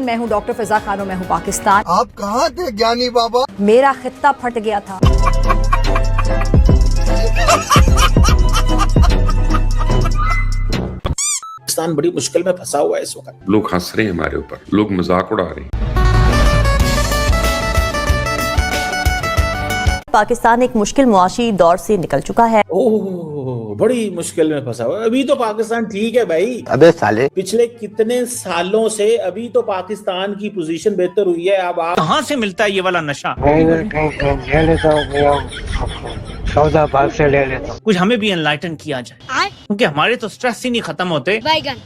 मैं हूँ डॉक्टर फिजा खान, मैं हूँ पाकिस्तान। आप कहाँ थे ज्ञानी बाबा? मेरा खित्ता फट गया था। पाकिस्तान बड़ी मुश्किल में फंसा हुआ है इस वक्त। लोग हंस रहे हैं हमारे ऊपर, लोग मजाक उड़ा रहे हैं। पाकिस्तान एक मुश्किल मुआशी दौर से निकल चुका है। ओह, बड़ी मुश्किल में फंसा हुआ है। अभी तो पाकिस्तान ठीक है भाई। अबे साले, पिछले कितने सालों से अभी तो पाकिस्तान की पोजीशन बेहतर हुई है। अब आप कहाँ से मिलता है ये वाला नशा? ले लेता हूँ, सौदा बाग से ले लेता हूँ। कुछ हमें भी एनलाइटन किया जाए, क्योंकि हमारे तो स्ट्रेस ही नहीं खत्म होते।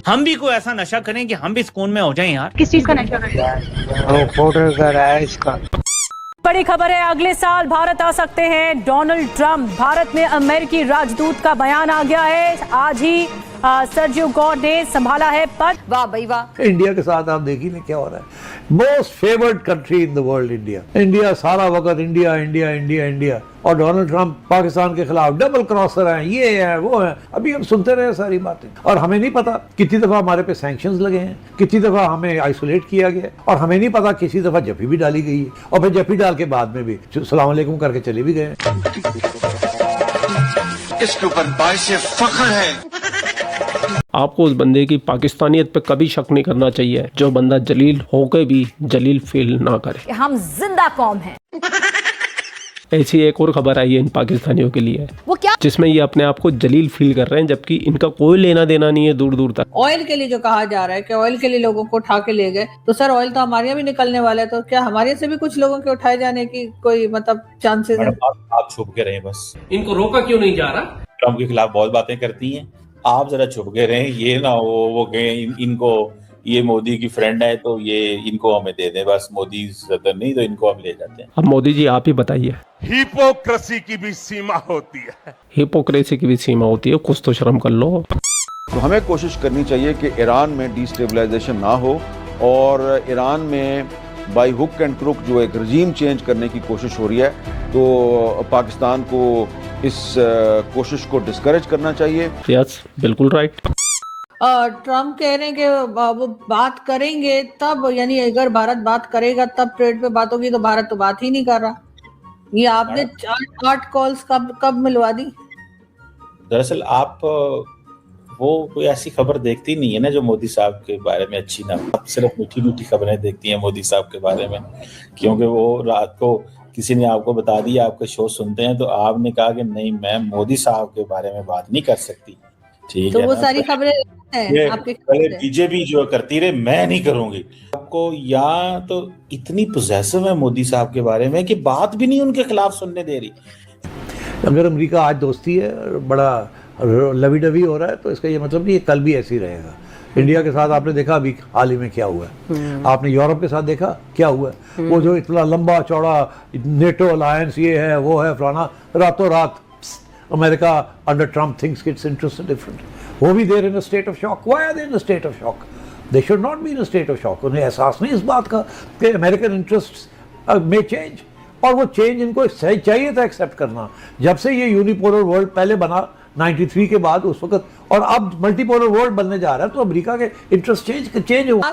हम भी कोई ऐसा नशा करें कि हम भी सुकून में हो जाएं यार। किस चीज का नशा करें? पाउडर का रहा है इसका। बड़ी खबर है, अगले साल भारत आ सकते हैं डोनाल्ड ट्रंप। भारत में अमेरिकी राजदूत का बयान आ गया है। आज ही सर्जियो गॉड ने संभाला है पद। वाह भाई वाह। इंडिया के साथ आप देखिए ना क्या हो रहा है। Most favoured country in the world India. India सारा वक्त इंडिया इंडिया इंडिया इंडिया, और डोनाल्ड ट्रंप पाकिस्तान के खिलाफ डबल क्रॉसर हैं, ये है वो है। अभी हम सुनते रहे सारी बातें, और हमें नहीं पता कितनी दफा हमारे पे सैंक्शंस लगे हैं, कितनी दफा हमें आइसोलेट किया गया, और हमें नहीं पता किसी दफा जफी भी डाली गई है, और फिर जफी डाल के बाद में भी सलाम अलैकुम करके चले भी गए। इसके ऊपर बाइश फख्र है। आपको उस बंदे की पाकिस्तानियत पे कभी शक नहीं करना चाहिए जो बंदा जलील होकर भी जलील फील ना करे। हम जिंदा कौम हैं। ऐसी एक और खबर आई है इन पाकिस्तानियों के लिए, वो क्या? जिसमें ये अपने आप को जलील फील कर रहे हैं, जबकि इनका कोई लेना देना नहीं है दूर दूर तक। ऑयल के लिए जो कहा जा रहा है कि ऑयल के लिए लोगों को उठा के ले गए, तो सर ऑयल तो हमारे यहाँ भी निकलने वाला है, तो क्या हमारे से भी कुछ लोगों के उठाए जाने की कोई मतलब चांसेस है? आप छुप के रहे बस। इनको रोका क्यों नहीं जा रहा? ट्रम्प के खिलाफ बहुत बातें करती हैं, आप जरा छुप के रहे। ये ना वो कहें इनको ये मोदी की फ्रेंड है तो ये इनको हमें दे दें, बस मोदी सदर नहीं तो इनको हम ले जाते हैं। अब मोदी जी आप ही बताइए, हिपोक्रेसी की भी सीमा होती है। हिपोक्रेसी की भी सीमा होती है, कुछ तो शर्म कर लो। तो हमें कोशिश करनी चाहिए कि ईरान में डिस्टेबलाइजेशन ना हो, और ईरान में बाई हुक एंड क्रुक जो एक रजीम चेंज करने की कोशिश हो रही है, तो पाकिस्तान को इस कोशिश को डिस्करेज करना चाहिए। यस, बिल्कुल राइट। ट्रम्प कह रहे हैं कि वो बात करेंगे तब, यानी अगर भारत बात करेगा तब ट्रेड पे बात होगी, तो भारत तो बात ही नहीं कर रहा। ये आपने 8 कॉल्स कब मिलवा दी? दरअसल आप वो कोई ऐसी खबर देखती नहीं है ना जो मोदी साहब के बारे में अच्छी ना हो। आप सिर्फ मीठी मीठी खबरें देखती हैं मोदी साहब के बारे में, क्योंकि वो रात को किसी ने आपको बता दिया, आपके शो सुनते हैं, तो आपने कहा कि नहीं मैं मोदी साहब के बारे में बात नहीं कर सकती। ठीक तो है, वो सारी खबरें हैं आपके बीजेपी जो करती रहे, मैं नहीं करूंगी। आपको या तो इतनी पोजेसिव है मोदी साहब के बारे में कि बात भी नहीं उनके खिलाफ सुनने दे रही। अगर अमेरिका आज दोस्ती है, बड़ा लवी डवी हो रहा है, तो इसका ये मतलब नहीं कल भी ऐसे ही रहेगा। इंडिया के साथ आपने देखा अभी हाल ही में क्या हुआ है, आपने यूरोप के साथ देखा क्या हुआ है। वो जो इतना लंबा चौड़ा नेटो अलायंस ये है वो है फलाना, रातों रात America under Trump thinks its interest different. वो भी they're in a state of shock. Why are they in a state of shock? They should not be in a state of shock. उन्हें एहसास नहीं इस बात का कि अमेरिकन इंटरेस्ट में चेंज, और वो चेंज इनको चाहिए था एक्सेप्ट करना। जब से ये यूनिपोलर वर्ल्ड पहले बना 93 के बाद, उस वक्त, और अब मल्टीपोलर वर्ल्ड बनने जा रहा है, तो अमेरिका के इंटरेस्ट चेंज हुआ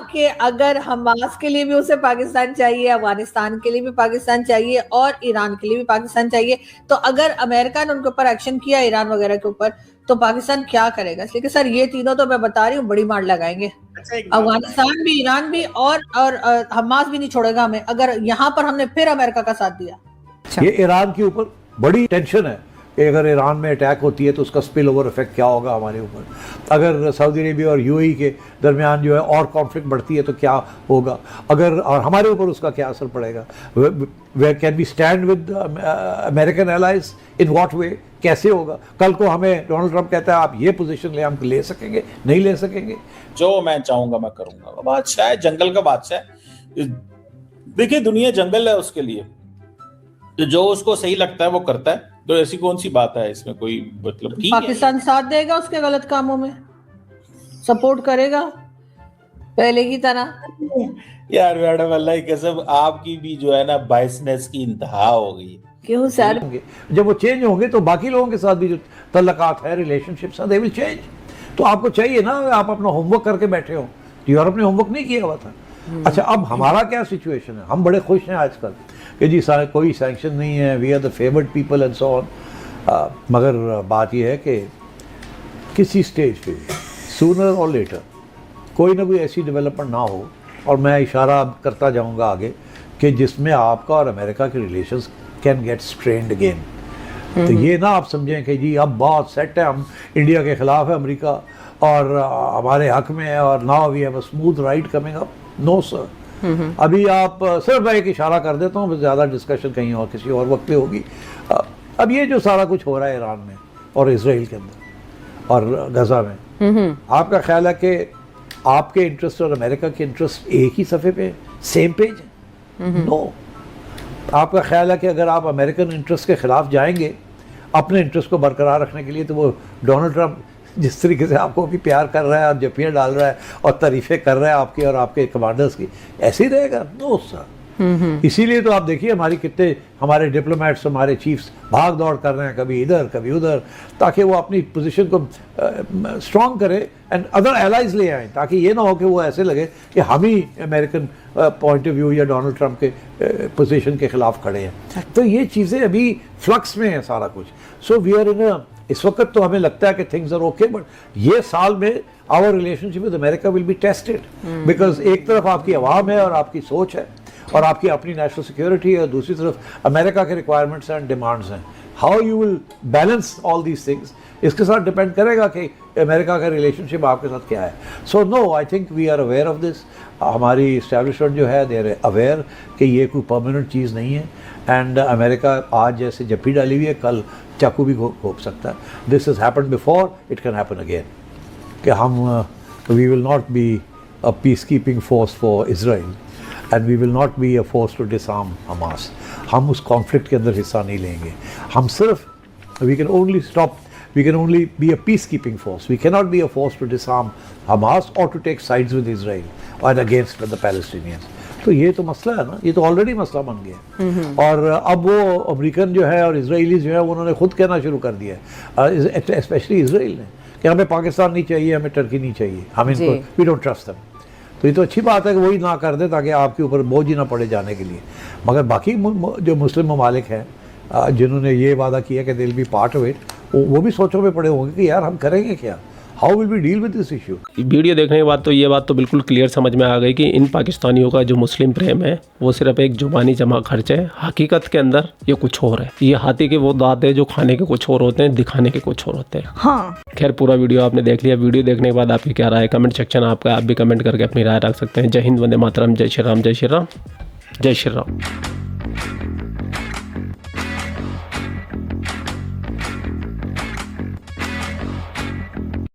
ये ईरान के ऊपर बड़ी टेंशन है कि अगर ईरान में अटैक होती है तो उसका स्पिल ओवर इफेक्ट क्या होगा हमारे ऊपर। अगर सऊदी अरेबिया और यूएई के दरमियान जो है और कॉन्फ्लिक्ट बढ़ती है तो क्या होगा, अगर और हमारे ऊपर उसका क्या असर पड़ेगा। वे can be stand with American allies in what way, कैसे होगा? कल को हमें डोनाल्ड ट्रंप कहता है आप ये पोजीशन ले, हम ले सकेंगे? नहीं ले सकेंगे। जो मैं चाहूंगा मैं करूंगा। बादशाह है, जंगल का बादशाह। देखिए दुनिया जंगल है उसके लिए, जो उसको सही लगता है वो करता है, तो ऐसी कौन सी बात है इसमें? कोई मतलब पाकिस्तान साथ देगा उसके गलत कामों में, सपोर्ट करेगा पहले की तरह। यार मैडम अल्लाह की कसम, आपकी भी जो है ना बाइसनेस की इंतहा हो गई। क्यों सर? जब वो चेंज होंगे तो बाकी लोगों के साथ भी जो तल्लकात है, रिलेशनशिप्स हैं, दे विल चेंज। तो आपको चाहिए ना, आप अपना होमवर्क करके बैठे हो। यूरोप ने होमवर्क नहीं किया हुआ था, अच्छा, अब हमारा क्या सिचुएशन है? हम बड़े खुश हैं आजकल कि जी कोई सैंक्शन नहीं है, we are the favoured people and so on. मगर बात यह है कि किसी स्टेज पे सूनर और लेटर कोई ना कोई ऐसी डेवलपमेंट ना हो, और मैं इशारा करता जाऊंगा आगे कि जिसमें आपका और अमेरिका के relations can get strained again. तो ये ना आप समझें कि जी अब बहुत सेट है, हम इंडिया के ख़िलाफ़ है अमेरिका और हमारे हक में है और now we have a smooth ride coming up. No sir, अभी आप सिर्फ मैं एक इशारा कर देता हूँ, ज़्यादा डिस्कशन कहीं और किसी और वक्त पे होगी। अब ये जो सारा कुछ हो रहा है ईरान में और इसराइल के अंदर और गज़ा में, आपका ख्याल है कि आपके इंटरेस्ट और अमेरिका के इंटरेस्ट एक ही सफ़े पे, सेम पेज है? नो। आपका ख्याल है कि अगर आप अमेरिकन इंटरेस्ट के ख़िलाफ़ जाएंगे अपने इंटरेस्ट को बरकरार रखने के लिए, तो वो डोनाल्ड ट्रंप जिस तरीके से आपको भी प्यार कर रहा है और जपियाँ डाल रहा है और तारीफ़ें कर रहा है आपकी और आपके कमांडर्स की, ऐसे ही रहेगा? No sir. इसीलिए तो आप देखिए हमारे डिप्लोमेट्स, हमारे चीफ्स भाग दौड़ कर रहे हैं, कभी इधर कभी उधर, ताकि वो अपनी पोजीशन को स्ट्रॉन्ग करे एंड अदर एलाइज ले आएँ, ताकि ये ना हो कि वो ऐसे लगे कि हम ही अमेरिकन पॉइंट ऑफ व्यू या डोनाल्ड ट्रंप के पोजीशन के ख़िलाफ़ खड़े हैं। तो ये चीज़ें अभी फ्लक्स में है सारा कुछ। सो वी आर इन इस वक्त तो हमें लगता है कि थिंग्स आर ओके, बट ये साल में our relationship with America will be tested, because एक तरफ आपकी आवाम है और आपकी सोच है और आपकी अपनी नेशनल सिक्योरिटी है, और दूसरी तरफ अमेरिका के रिक्वायरमेंट्स एंड डिमांड्स हैं। How you will balance all these things, इसके साथ डिपेंड करेगा कि अमेरिका का रिलेशनशिप आपके साथ क्या है। So no, I think we are aware of this. हमारी इस्टेब्लिशमेंट जो है, दे आर अवेयर कि ये कोई परमानेंट चीज़ नहीं है, एंड अमेरिका आज जैसे जप्पी डाली हुई है, कल चाकू भी घोंप सकता है। This has happened before, it can happen again. कि हम we will not be a peace keeping force for Israel and we will not be a force to disarm Hamas. हम उस कॉन्फ्लिक्ट के अंदर हिस्सा नहीं लेंगे। हम सिर्फ we can only be a peace keeping force. We can not be a force to disarm Hamas और to take sides with Israel और अगेंस्ट द पैलेस्टीनियंस। तो ये तो मसला है ना, ये तो ऑलरेडी मसला बन गया। और अब वो अमेरिकन जो है और इजराइली जो है, उन्होंने खुद कहना शुरू कर दिया है, स्पेशली इजराइल ने, कि हमें पाकिस्तान नहीं चाहिए, हमें टर्की नहीं चाहिए, हम इनको वी डोंट ट्रस्ट देम। तो ये तो अच्छी बात है कि वही ना कर दे, ताकि आपके ऊपर बोझ ही ना पड़े जाने के लिए। मगर बाकी जो मुस्लिम ममालिक हैं जिन्होंने ये वादा किया कि they will be part of it, वो भी सोचों में पड़े होंगे कि यार हम करेंगे क्या, how will we deal with this issue. Video देखने के बाद तो ये बात तो बिल्कुल क्लियर समझ में आ गई कि इन पाकिस्तानियों का जो मुस्लिम प्रेम है वो सिर्फ एक जुबानी जमा खर्च है। हकीकत के अंदर ये कुछ और है। ये हाथी के वो दांत है जो खाने के कुछ और होते हैं, दिखाने के कुछ और होते हैं। हाँ। खैर, पूरा वीडियो आपने देख लिया। वीडियो देखने के बाद आपकी क्या राय है? कमेंट सेक्शन आपका, आप भी कमेंट करके अपनी राय रख सकते हैं। जय हिंद, वंदे मातरम, जय श्री राम, जय श्री राम, जय श्री राम।